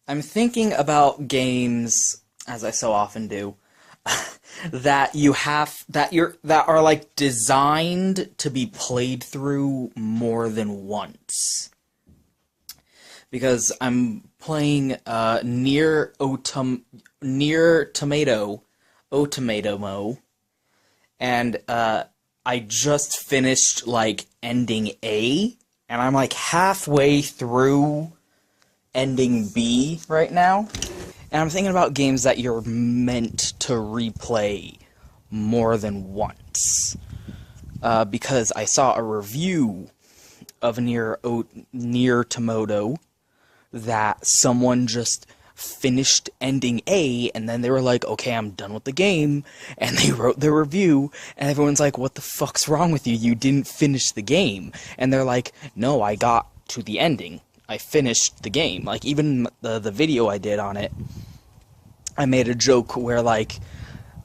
I'm thinking about games, as I so often do, that are like designed to be played through more than once. Because I'm playing near Tomato Otomato, and I just finished like ending A, and I'm like halfway through ending B right now. And I'm thinking about games that you're meant to replay more than once. Because I saw a review of Near Tomato that someone just finished ending A, and then they were like, okay, I'm done with the game, and they wrote their review, and everyone's like, what the fuck's wrong with you? You didn't finish the game. And they're like, no, I got to the ending. I finished the game. Like, even the video I did on it, I made a joke where, like,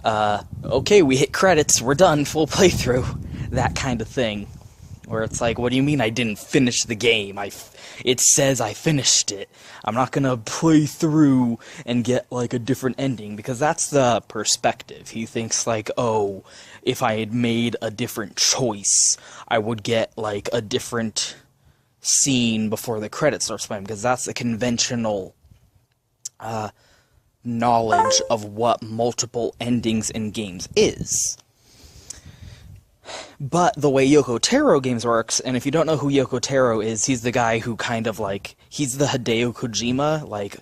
okay, we hit credits, we're done, full playthrough. That kind of thing. Where it's like, what do you mean I didn't finish the game? It says I finished it. I'm not gonna play through and get, like, a different ending, because that's the perspective. He thinks, like, oh, if I had made a different choice, I would get, like, a different scene before the credits starts playing, because that's the conventional knowledge of what multiple endings in games is. But the way Yoko Taro games works, and if you don't know who Yoko Taro is, he's the guy who kind of like, he's the Hideo Kojima, like,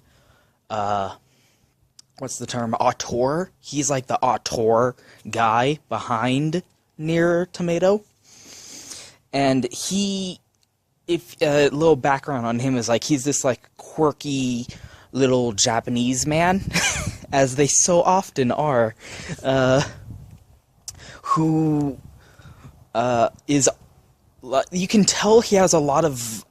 what's the term, auteur? He's like the auteur guy behind Near Tomato. And a little background on him is like, he's this like quirky little Japanese man, as they so often are, who is, you can tell he has a lot of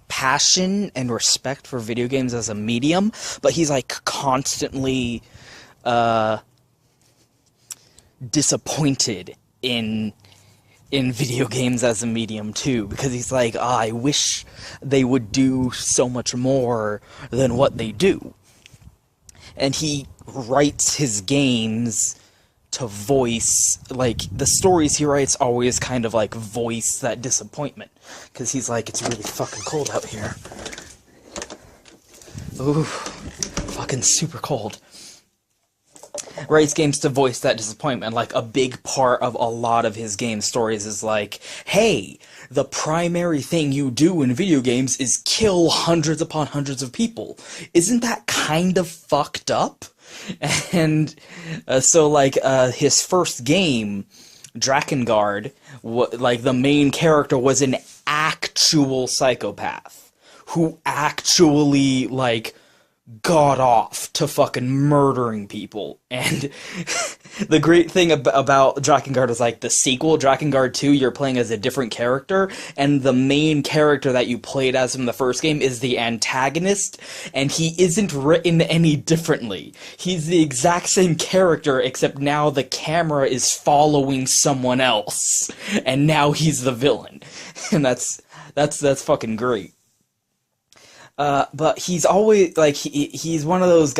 passion and respect for video games as a medium, but he's like constantly disappointed in video games as a medium too, because he's like, I wish they would do so much more than what they do. And he writes his games to voice, like, the stories he writes always kind of like voice that disappointment, because he's like, it's really fucking cold out here. Ooh, fucking super cold. Writes games to voice that disappointment. Like, a big part of a lot of his game stories is like, hey, the primary thing you do in video games is kill hundreds upon hundreds of people. Isn't that kind of fucked up? And so, like, his first game, Drakengard, like, the main character was an actual psychopath who actually, like, got off to fucking murdering people. And the great thing about Drakengard is, like, the sequel, Drakengard 2, you're playing as a different character, and the main character that you played as in the first game is the antagonist, and he isn't written any differently. He's the exact same character, except now the camera is following someone else, and now he's the villain. And that's fucking great. But he's always, like, he's one of those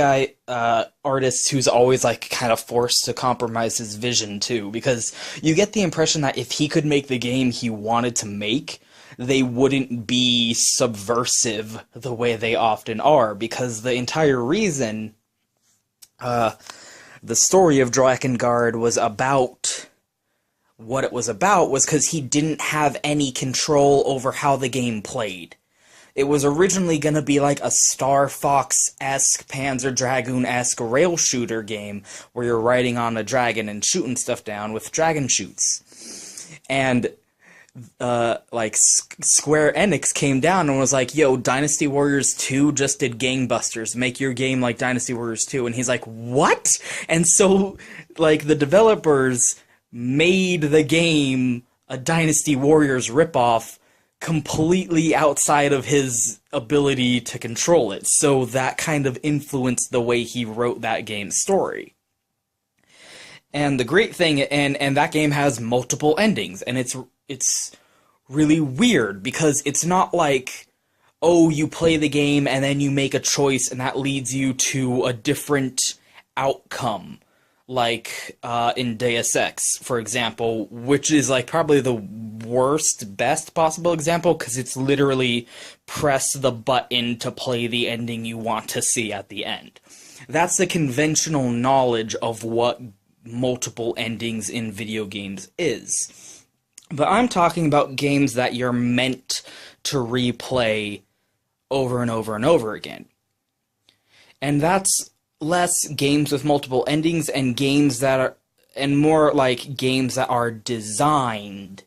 artists who's always, like, kind of forced to compromise his vision, too, because you get the impression that if he could make the game he wanted to make, they wouldn't be subversive the way they often are, because the entire reason, the story of Drakengard was about what it was about was because he didn't have any control over how the game played. It was originally going to be like a Star Fox-esque, Panzer Dragoon-esque rail shooter game where you're riding on a dragon and shooting stuff down with dragon shoots. And, like, Square Enix came down and was like, yo, Dynasty Warriors 2 just did gangbusters. Make your game like Dynasty Warriors 2. And he's like, what? And so, like, the developers made the game a Dynasty Warriors ripoff, completely outside of his ability to control it, so that kind of influenced the way he wrote that game's story. And the great thing, and that game has multiple endings, and it's really weird, because it's not like, oh, you play the game and then you make a choice and that leads you to a different outcome. Like, in Deus Ex, for example, which is, like, probably the best possible example, because it's literally press the button to play the ending you want to see at the end. That's the conventional knowledge of what multiple endings in video games is. But I'm talking about games that you're meant to replay over and over and over again. And that's less games with multiple endings and games that are, and more like games that are designed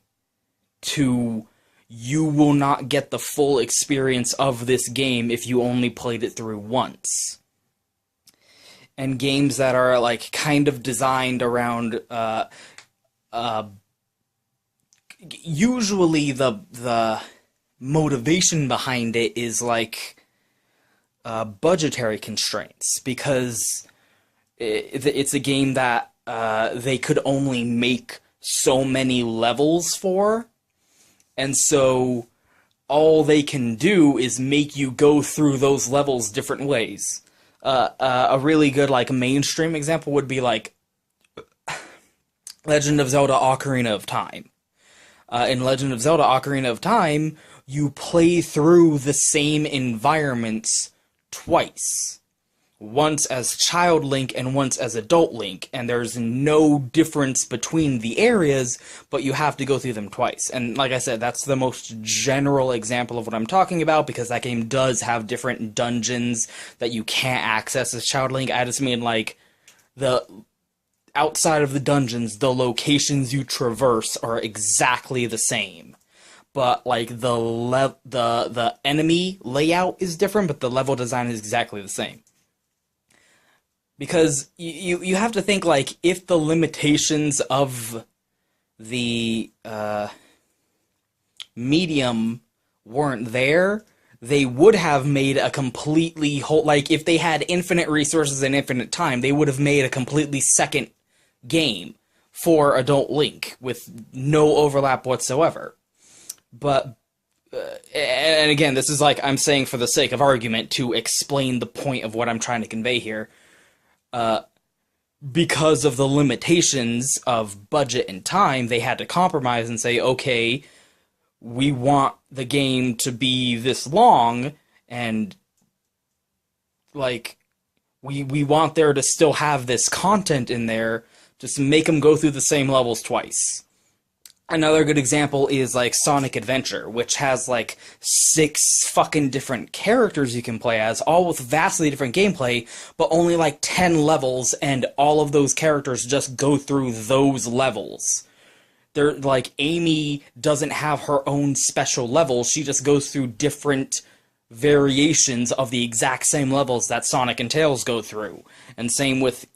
to, you will not get the full experience of this game if you only played it through once. And games that are like kind of designed around, usually the motivation behind it is like budgetary constraints, because it's a game that they could only make so many levels for, and so all they can do is make you go through those levels different ways. A really good, like, mainstream example would be, like, Legend of Zelda Ocarina of Time. In Legend of Zelda Ocarina of Time, you play through the same environments twice. Once as Child Link and once as Adult Link, and there's no difference between the areas, but you have to go through them twice. And like I said, that's the most general example of what I'm talking about, because that game does have different dungeons that you can't access as Child Link. I just mean, like, the outside of the dungeons, the locations you traverse are exactly the same. But, like, the enemy layout is different, but the level design is exactly the same. Because you have to think, like, if the limitations of the medium weren't there, they would have made a completely whole... Like, if they had infinite resources and infinite time, they would have made a completely second game for Adult Link with no overlap whatsoever. But, and again, this is like I'm saying for the sake of argument to explain the point of what I'm trying to convey here. Because of the limitations of budget and time, they had to compromise and say, okay, we want the game to be this long, and, like, we want there to still have this content in there, just make them go through the same levels twice. Another good example is, like, Sonic Adventure, which has, like, 6 fucking different characters you can play as, all with vastly different gameplay, but only, like, 10 levels, and all of those characters just go through those levels. They're, like, Amy doesn't have her own special levels, she just goes through different variations of the exact same levels that Sonic and Tails go through. And same with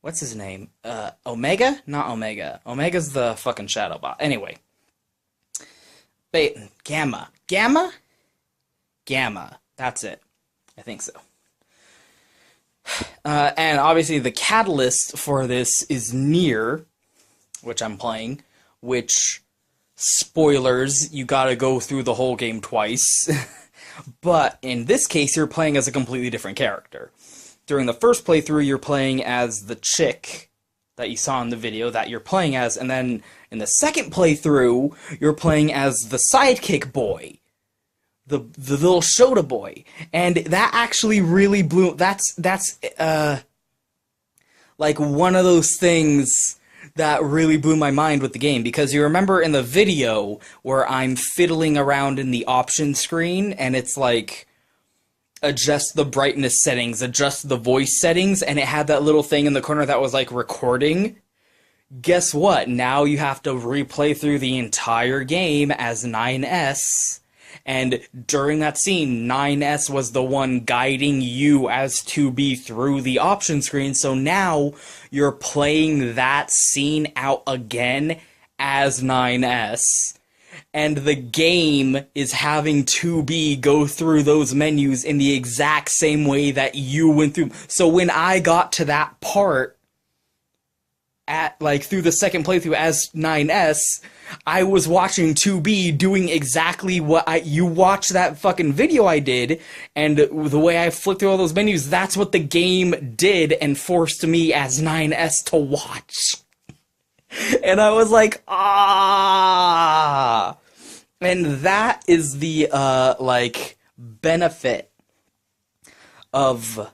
what's his name? Omega? Not Omega. Omega's the fucking shadow bot. Anyway. Gamma. Gamma? Gamma. That's it. I think so. And obviously the catalyst for this is Nier, which I'm playing, which, spoilers, you gotta go through the whole game twice. But in this case, you're playing as a completely different character. During the first playthrough, you're playing as the chick that you saw in the video that you're playing as, and then in the second playthrough, you're playing as the sidekick boy, the little Shota boy, and that actually really blew. That's like one of those things that really blew my mind with the game, because you remember in the video where I'm fiddling around in the option screen, and it's like, adjust the brightness settings, adjust the voice settings, and it had that little thing in the corner that was like recording. Guess what? Now you have to replay through the entire game as 9S, and during that scene, 9S was the one guiding you as 2B through the option screen, so now you're playing that scene out again as 9S. And the game is having 2B go through those menus in the exact same way that you went through. So when I got to that part through the second playthrough as 9S, I was watching 2B doing exactly what you watch that fucking video I did, and the way I flipped through all those menus, that's what the game did and forced me as 9S to watch. And I was like, ah! And that is the, benefit of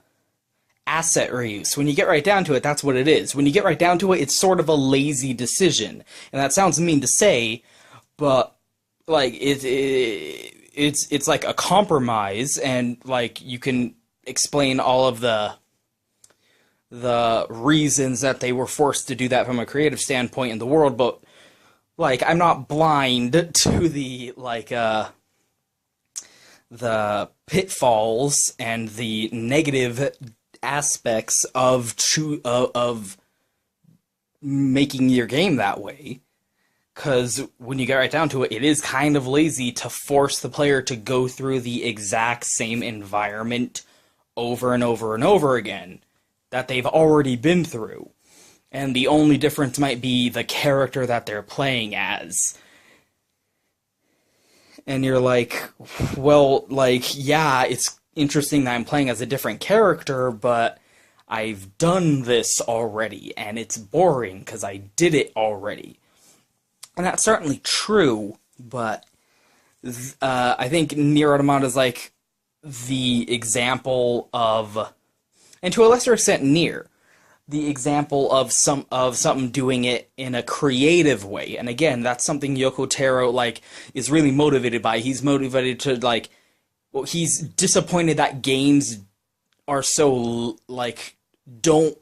asset reuse. When you get right down to it, that's what it is. When you get right down to it, it's sort of a lazy decision. And that sounds mean to say, but, like, it's like a compromise, and, like, you can explain all of the reasons that they were forced to do that from a creative standpoint in the world, but, like, I'm not blind to the, like, the pitfalls and the negative aspects of making your game that way. Because when you get right down to it, it is kind of lazy to force the player to go through the exact same environment over and over and over again that they've already been through. And the only difference might be the character that they're playing as. And you're like, well, like, yeah, it's interesting that I'm playing as a different character, but I've done this already, and it's boring because I did it already. And that's certainly true, but I think Nier Automata is like the example of, and to a lesser extent Nier, the example of something doing it in a creative way. And again, that's something Yoko Taro, like, is really motivated by. He's motivated to, like, well, he's disappointed that games are so, like, don't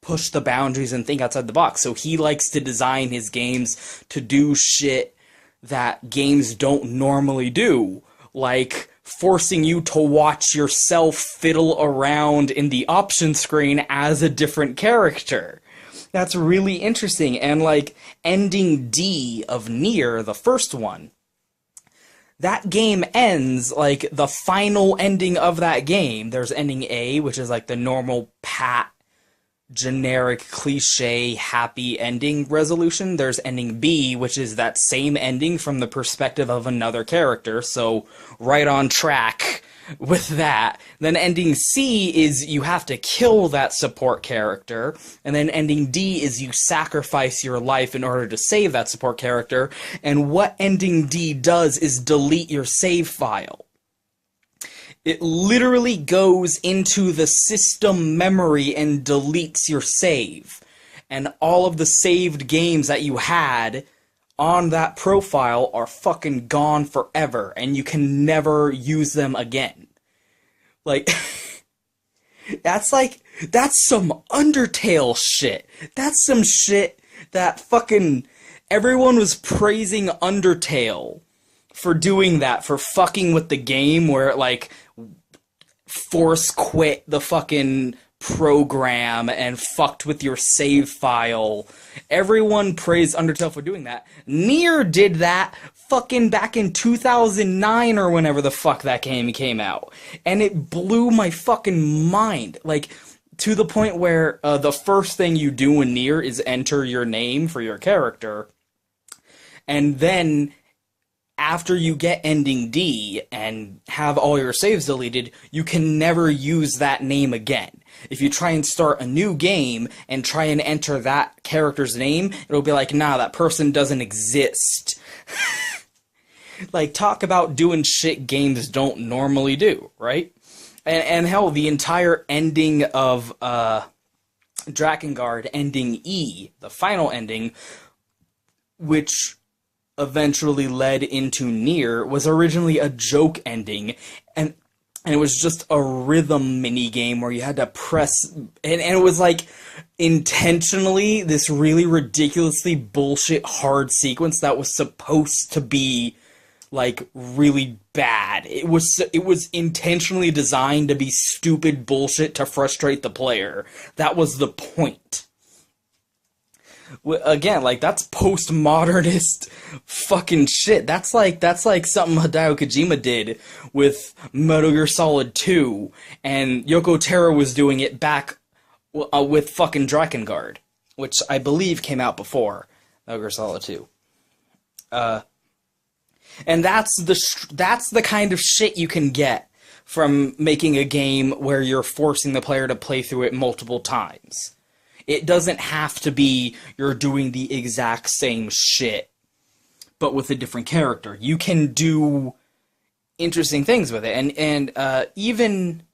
push the boundaries and think outside the box. So he likes to design his games to do shit that games don't normally do, like forcing you to watch yourself fiddle around in the option screen as a different character. That's really interesting. And, like, ending D of Nier, the first one, that game ends, like, the final ending of that game. There's ending A, which is, like, the normal pat, generic, cliche, happy ending resolution. There's ending B, which is that same ending from the perspective of another character, so right on track with that. Then ending C is you have to kill that support character, and then ending D is you sacrifice your life in order to save that support character, and what ending D does is delete your save file. It literally goes into the system memory and deletes your save. And all of the saved games that you had on that profile are fucking gone forever, and you can never use them again. Like, that's some Undertale shit. That's some shit that fucking everyone was praising Undertale for doing that, for fucking with the game where it, like, force quit the fucking program and fucked with your save file. Everyone praised Undertale for doing that. Nier did that fucking back in 2009 or whenever the fuck that game came out. And it blew my fucking mind. Like, to the point where the first thing you do in Nier is enter your name for your character. And then after you get ending D and have all your saves deleted, you can never use that name again. If you try and start a new game and try and enter that character's name, it'll be like, nah, that person doesn't exist. Like, talk about doing shit games don't normally do, right? And hell, the entire ending of Drakengard, ending E, the final ending, which eventually led into Nier, was originally a joke ending, and it was just a rhythm minigame where you had to press, and it was like intentionally this really ridiculously bullshit hard sequence that was supposed to be like really bad. It was intentionally designed to be stupid bullshit to frustrate the player. That was the point. Again, like, that's postmodernist fucking shit. That's like something Hideo Kojima did with Metal Gear Solid 2, and Yoko Taro was doing it back with fucking Drakengard. which I believe came out before Metal Gear Solid 2. And that's the kind of shit you can get from making a game where you're forcing the player to play through it multiple times. It doesn't have to be you're doing the exact same shit, but with a different character. You can do interesting things with it, and even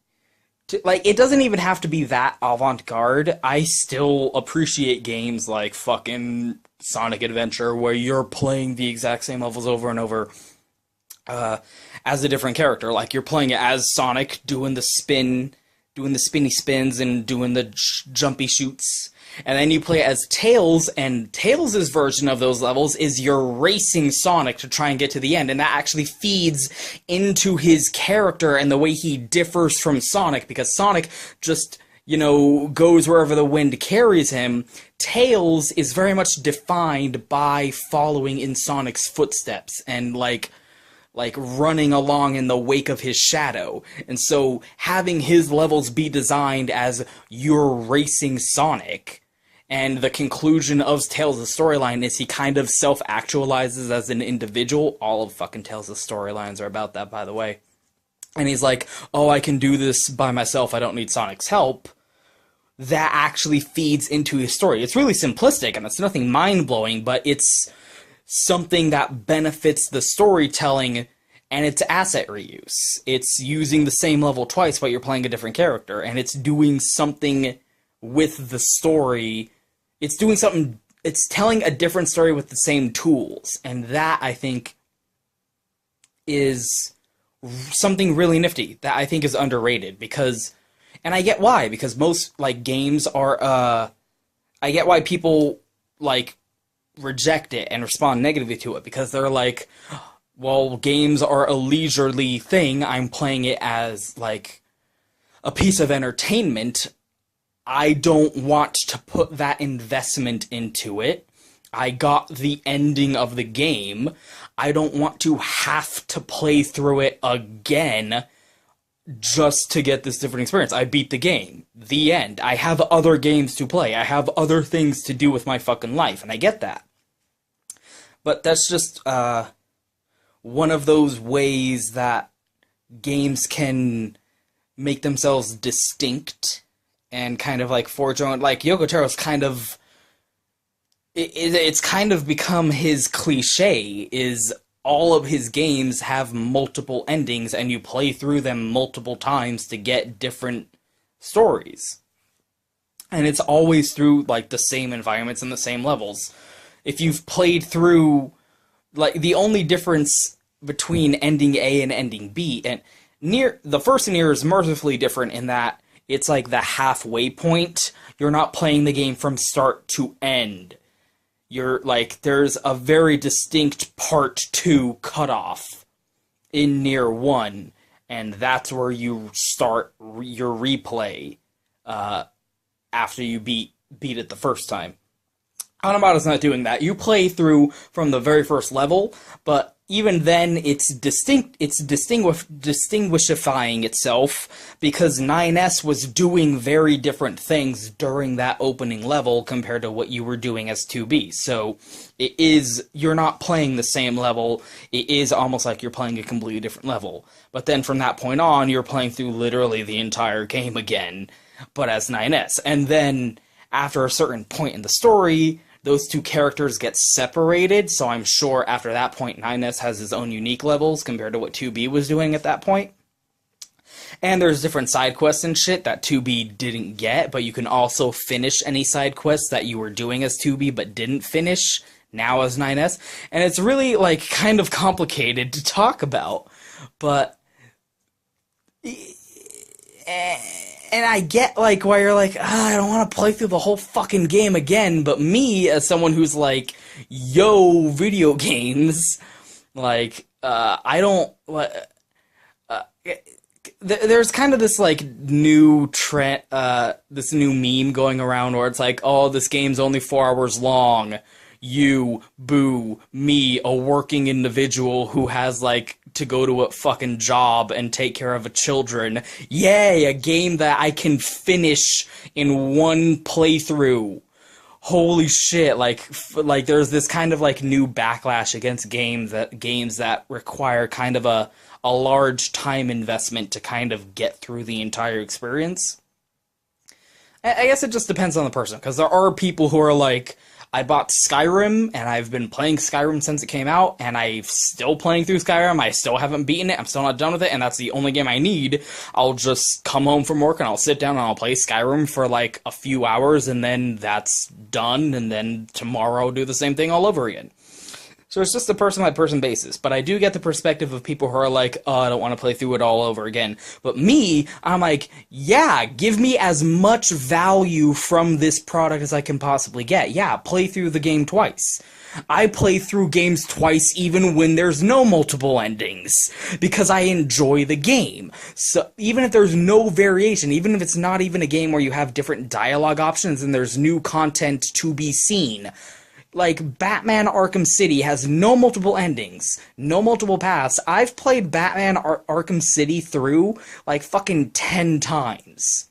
like, it doesn't even have to be that avant-garde. I still appreciate games like fucking Sonic Adventure, where you're playing the exact same levels over and over as a different character. Like, you're playing it as Sonic, doing the spinny spins and doing the jumpy shoots. And then you play it as Tails, and Tails' version of those levels is you're racing Sonic to try and get to the end, and that actually feeds into his character and the way he differs from Sonic, because Sonic just, you know, goes wherever the wind carries him. Tails is very much defined by following in Sonic's footsteps and, like running along in the wake of his shadow. And so having his levels be designed as you're racing Sonic, and the conclusion of Tails' storyline is he kind of self-actualizes as an individual. All of fucking Tails' storylines are about that, by the way. And he's like, oh, I can do this by myself, I don't need Sonic's help. That actually feeds into his story. It's really simplistic, and it's nothing mind-blowing, but it's something that benefits the storytelling, and it's asset reuse. It's using the same level twice, but you're playing a different character, and it's doing something with the story. It's doing something, it's telling a different story with the same tools, and that, I think, is something really nifty that I think is underrated, because, and I get why, because most, like, games are, I get why people, like, reject it and respond negatively to it, because they're like, well, games are a leisurely thing, I'm playing it as, like, a piece of entertainment. I don't want to put that investment into it. I got the ending of the game. I don't want to have to play through it again just to get this different experience. I beat the game. The end. I have other games to play. I have other things to do with my fucking life, and I get that. But that's just one of those ways that games can make themselves distinct and kind of like forge on, like Yoko Taro's kind of, it's kind of become his cliche, is all of his games have multiple endings and you play through them multiple times to get different stories. And it's always through, like, the same environments and the same levels. If you've played through, like, the only difference between ending A and ending B, and the first Nier is mercifully different in that it's like the halfway point. You're not playing the game from start to end. You're, like, there's a very distinct part 2 cutoff in Nier 1, and that's where you start your replay after you beat it the first time. Automata's not doing that. You play through from the very first level, but even then, it's distinguishifying itself, because 9S was doing very different things during that opening level compared to what you were doing as 2B. So, you're not playing the same level, it is almost like you're playing a completely different level. But then from that point on, you're playing through literally the entire game again, but as 9S. And then, after a certain point in the story, those two characters get separated, so I'm sure after that point 9S has his own unique levels compared to what 2B was doing at that point. And there's different side quests and shit that 2B didn't get, but you can also finish any side quests that you were doing as 2B but didn't finish now as 9S. And it's really, like, kind of complicated to talk about, but and I get, like, why you're like, I don't want to play through the whole fucking game again, but me, as someone who's like, yo, video games, like, I don't, there's kind of this, like, new trend, this new meme going around where it's like, oh, this game's only 4 hours long, you, boo, me, a working individual who has, like, to go to a fucking job and take care of children. Yay, a game that I can finish in one playthrough. holy shit, like there's this kind of like new backlash against games that require kind of a large time investment to kind of get through the entire experience. I guess it just depends on the person, because there are people who are like, I bought Skyrim, and I've been playing Skyrim since it came out, and I'm still playing through Skyrim, I still haven't beaten it, I'm still not done with it, and that's the only game I need. I'll just come home from work, and I'll sit down, and I'll play Skyrim for, like, a few hours, and then that's done, and then tomorrow I'll do the same thing all over again. So it's just a person-by-person basis, but I do get the perspective of people who are like, oh, I don't want to play through it all over again. But me, I'm like, yeah, give me as much value from this product as I can possibly get. Yeah, play through the game twice. I play through games twice even when there's no multiple endings, because I enjoy the game. So even if there's no variation, even if it's not even a game where you have different dialogue options and there's new content to be seen, like, Batman Arkham City has no multiple endings, no multiple paths. I've played Batman Arkham City through, like, fucking 10 times.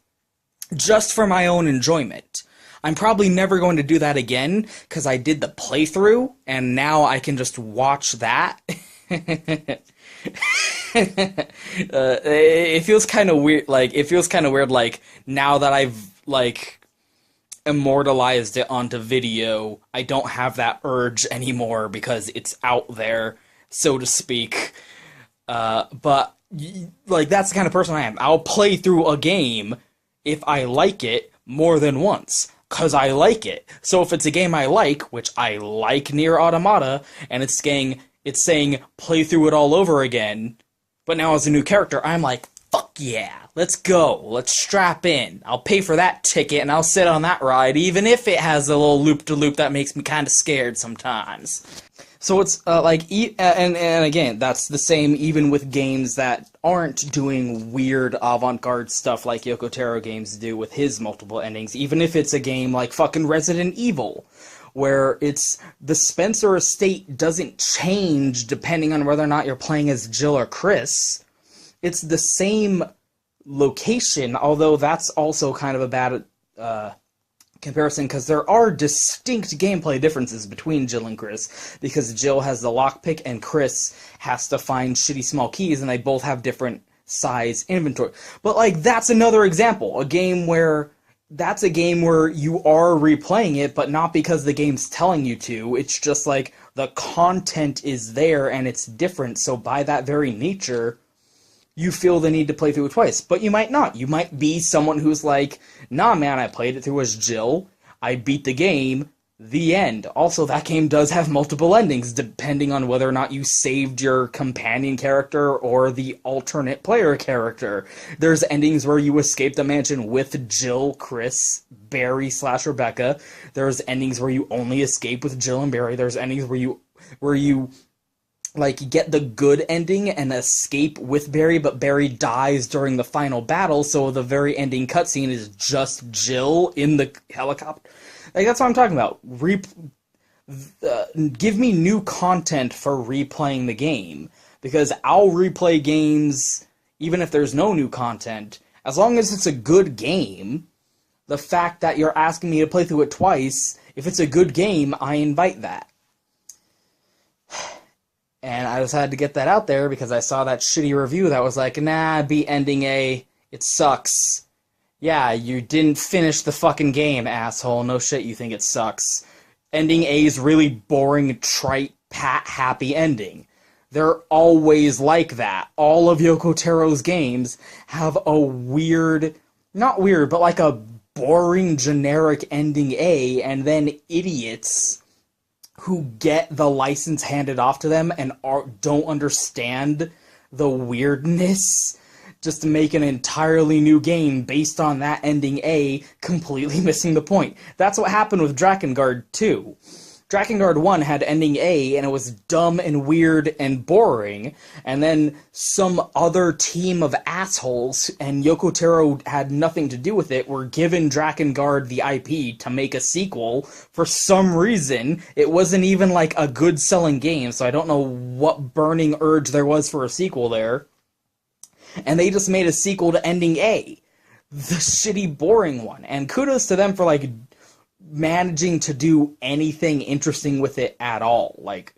Just for my own enjoyment. I'm probably never going to do that again, because I did the playthrough, and now I can just watch that. It feels kind of weird, like, now that I've, like, immortalized it onto video, I don't have that urge anymore because it's out there, so to speak. But like, that's the kind of person I am. I'll play through a game if I like it more than once, cause I like it. So if it's a game I like, which I like Nier Automata, and it's saying play through it all over again, but now as a new character, I'm like, fuck yeah, let's go, let's strap in. I'll pay for that ticket and I'll sit on that ride, even if it has a little loop-de-loop that makes me kind of scared sometimes. So it's, and again, that's the same even with games that aren't doing weird avant-garde stuff like Yoko Taro games do with his multiple endings, even if it's a game like fucking Resident Evil, where it's, the Spencer estate doesn't change depending on whether or not you're playing as Jill or Chris. It's the same location, although that's also kind of a bad comparison, because there are distinct gameplay differences between Jill and Chris, because Jill has the lockpick and Chris has to find shitty small keys, and they both have different size inventory. But, like, that's another example. That's a game where you are replaying it, but not because the game's telling you to. It's just, like, the content is there, and it's different, so by that very nature, you feel the need to play through it twice. But you might not. You might be someone who's like, nah, man, I played it through as Jill, I beat the game, the end. Also, that game does have multiple endings, depending on whether or not you saved your companion character or the alternate player character. There's endings where you escape the mansion with Jill, Chris, Barry / Rebecca. There's endings where you only escape with Jill and Barry. There's endings where you like, get the good ending and escape with Barry, but Barry dies during the final battle, so the very ending cutscene is just Jill in the helicopter. Like, that's what I'm talking about. Give me new content for replaying the game, because I'll replay games even if there's no new content. As long as it's a good game, the fact that you're asking me to play through it twice, if it's a good game, I invite that. And I just had to get that out there because I saw that shitty review that was like, nah, beat ending A, it sucks. Yeah, you didn't finish the fucking game, asshole. No shit, you think it sucks. Ending A's really boring, trite, happy ending. They're always like that. All of Yoko Taro's games have a weird, not weird, but like a boring, generic ending A, and then idiots who get the license handed off to them and don't understand the weirdness just to make an entirely new game based on that ending A, completely missing the point. That's what happened with Drakengard 2. Drakengard 1 had ending A, and it was dumb and weird and boring, and then some other team of assholes, and Yoko Taro had nothing to do with it, were given Drakengard the IP to make a sequel for some reason. It wasn't even like a good selling game, so I don't know what burning urge there was for a sequel there. And they just made a sequel to ending A, the shitty boring one, and kudos to them for like managing to do anything interesting with it at all. Like,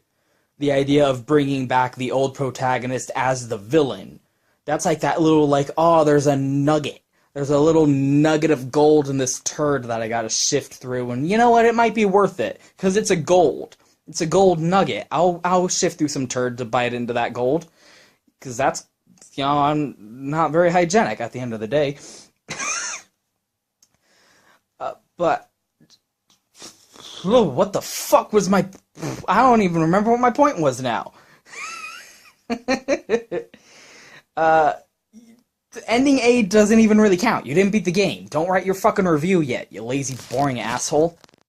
the idea of bringing back the old protagonist as the villain. That's like that little, like, oh, there's a nugget. There's a little nugget of gold in this turd that I gotta sift through, and you know what? It might be worth it, because it's a gold. It's a gold nugget. I'll sift through some turd to bite into that gold, because that's, you know, I'm not very hygienic at the end of the day. But, oh, what the fuck was my... I don't even remember what my point was now. Ending A doesn't even really count. You didn't beat the game. Don't write your fucking review yet, you lazy, boring asshole.